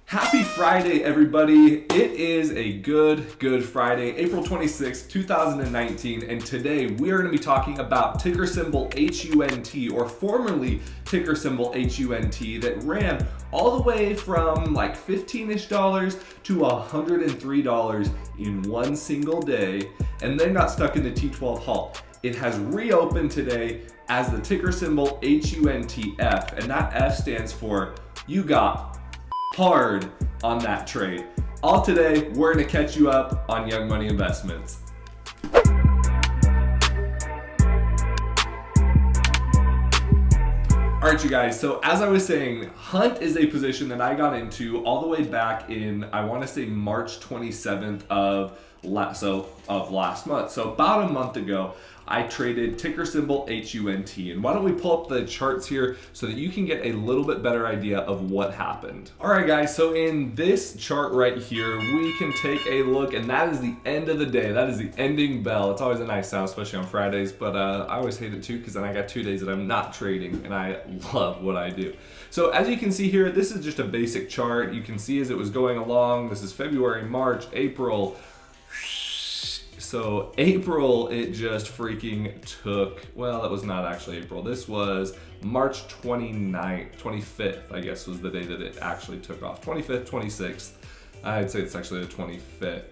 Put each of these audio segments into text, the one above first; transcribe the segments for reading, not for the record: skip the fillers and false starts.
Happy Friday, everybody. It is a good Friday, April 26th, 2019, and today we are going to be talking about ticker symbol HUNT, or formerly ticker symbol HUNT, that ran all the way from like $15-ish to $103 in one single day, and then got stuck in the T12 halt. It has reopened today as the ticker symbol HUNTF, and that F stands for you got hard on that trade. All today, we're gonna catch you up on Young Money Investments. All right, you guys, so as I was saying, Hunt is a position that I got into all the way back in, I wanna say March 27th of last month. So about a month ago, I traded ticker symbol HUNT. And why don't we pull up the charts here so that you can get a little bit better idea of what happened. All right, guys, so in this chart right here, we can take a look, and that is the end of the day. That is the ending bell. It's always a nice sound, especially on Fridays, but I always hate it too because then I got 2 days that I'm not trading, and I love what I do. So as you can see here, this is just a basic chart. You can see as it was going along, this is February, March, April. So April, it just freaking took, well, that was not actually April. This was March 25th, I guess was the day that it actually took off. 25th, 26th, I'd say it's actually the 25th.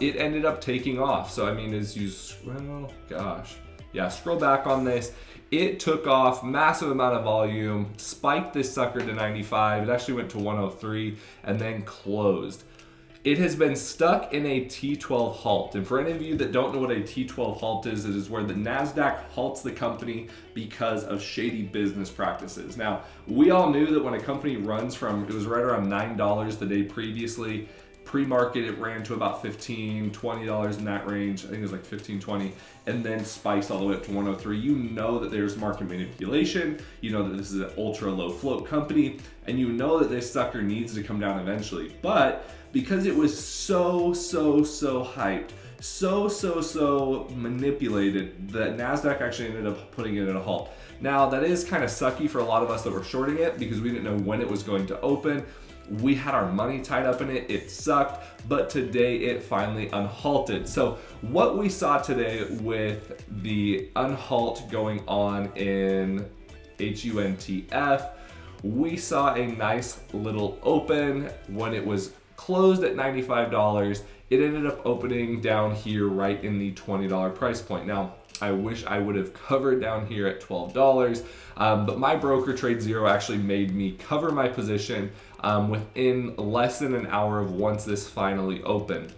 It ended up taking off. So I mean, as you, well, gosh. Yeah, scroll back on this. It took off, massive amount of volume, spiked this sucker to 95. It actually went to 103 and then closed. It has been stuck in a T12 halt. And for any of you that don't know what a T12 halt is, it is where the NASDAQ halts the company because of shady business practices. Now, we all knew that when a company runs from, it was right around $9 the day previously. Pre-market, it ran to about $15, $20 in that range. I think it was like $15, $20, and then spikes all the way up to 103. You know that there's market manipulation. You know that this is an ultra low float company, and you know that this sucker needs to come down eventually. But because it was so hyped, so manipulated, that NASDAQ actually ended up putting it at a halt. Now, that is kind of sucky for a lot of us that were shorting it because we didn't know when it was going to open. We had our money tied up in it. It sucked, but today it finally unhalted. So what we saw today with the unhalt going on in HUNTF, we saw a nice little open when it was closed at $95. It ended up opening down here right in the $20 price point. Now, I wish I would have covered down here at $12, but my broker Trade Zero actually made me cover my position within less than an hour of once this finally opened.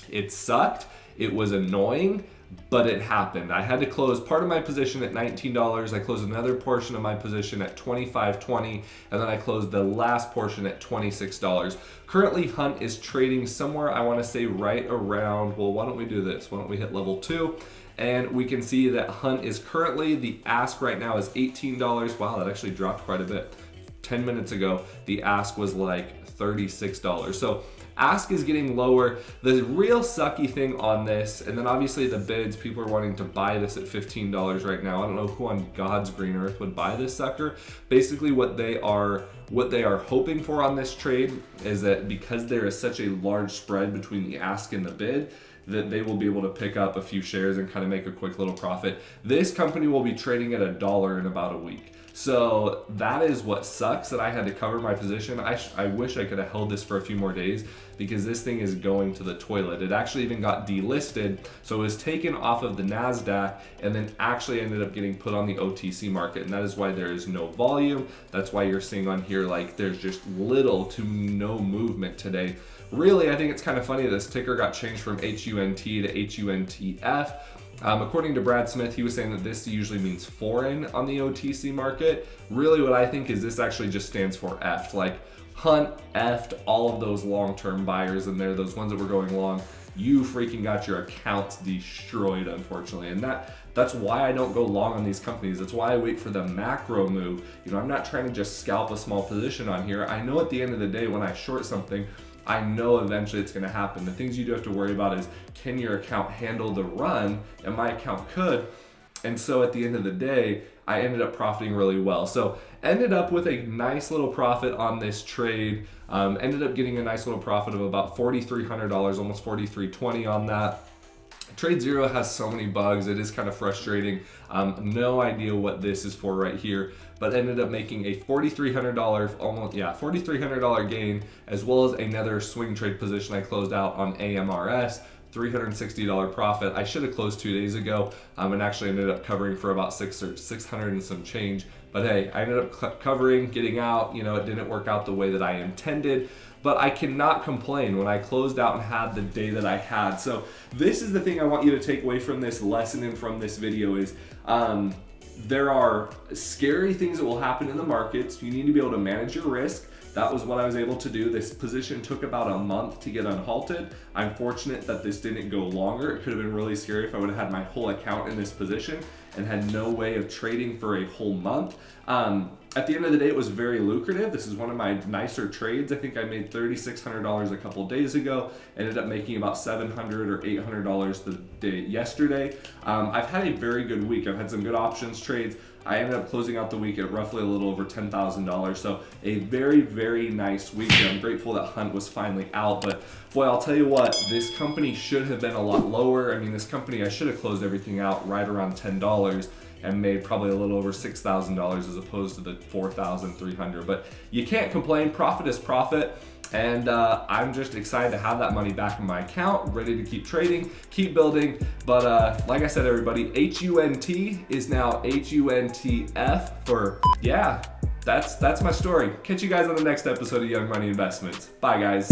It sucked, it was annoying, but it happened. I had to close part of my position at $19. I closed another portion of my position at $25.20, and then I closed the last portion at $26. Currently, Hunt is trading somewhere, I want to say right around, well, why don't we do this? Why don't we hit level 2? And we can see that Hunt is currently, the ask right now is $18. Wow, that actually dropped quite a bit. 10 minutes ago, the ask was like $36. So ask is getting lower. The real sucky thing on this, and then obviously the bids, people are wanting to buy this at $15 right now. I don't know who on God's green earth would buy this sucker. Basically what they are hoping for on this trade is that because there is such a large spread between the ask and the bid, that they will be able to pick up a few shares and kind of make a quick little profit. This company will be trading at $1 in about a week. So that is what sucks, that I had to cover my position. I wish I could have held this for a few more days because this thing is going to the toilet. It actually even got delisted, so it was taken off of the NASDAQ and then actually ended up getting put on the OTC market, and that is why there is no volume. That's why you're seeing on here like there's just little to no movement today. Really, I think it's kind of funny this ticker got changed from HUNT to HUNTF. According to Brad Smith, he was saying that this usually means foreign on the OTC market. Really what I think is this actually just stands for F. Like Hunt F'd all of those long-term buyers in there, those ones that were going long. You freaking got your accounts destroyed, unfortunately. And that's why I don't go long on these companies. That's why I wait for the macro move. You know, I'm not trying to just scalp a small position on here. I know at the end of the day when I short something, I know eventually it's going to happen. The things you do have to worry about is, can your account handle the run? And my account could. And so at the end of the day, I ended up profiting really well. So ended up with a nice little profit on this trade. Ended up getting a nice little profit of about $4,300, almost $4,320 on that. Trade Zero has so many bugs, it is kind of frustrating. No idea what this is for right here, but ended up making a $4,300, $4,300 gain, as well as another swing trade position I closed out on AMRS. $360 profit. I should have closed 2 days ago and actually ended up covering for about 600 and some change. But hey, I ended up covering, getting out. You know, it didn't work out the way that I intended, but I cannot complain when I closed out and had the day that I had. So this is the thing I want you to take away from this lesson and from this video is there are scary things that will happen in the markets. You need to be able to manage your risk. That was what I was able to do. This position took about a month to get unhalted. I'm fortunate that this didn't go longer. It could have been really scary if I would have had my whole account in this position and had no way of trading for a whole month. At the end of the day, it was very lucrative. This is one of my nicer trades. I think I made $3,600 a couple days ago. Ended up making about $700 or $800 the day yesterday. I've had a very good week. I've had some good options trades. I ended up closing out the week at roughly a little over $10,000. So a very, very nice week. I'm grateful that Hunt was finally out. But boy, I'll tell you what, this company should have been a lot lower. I mean, this company, I should have closed everything out right around $10 and made probably a little over $6,000 as opposed to the $4,300. But you can't complain. Profit is profit. And I'm just excited to have that money back in my account, ready to keep trading, keep building. But like I said, everybody, HUNT is now HUNTF for, yeah, that's my story. Catch you guys on the next episode of Young Money Investments. Bye, guys.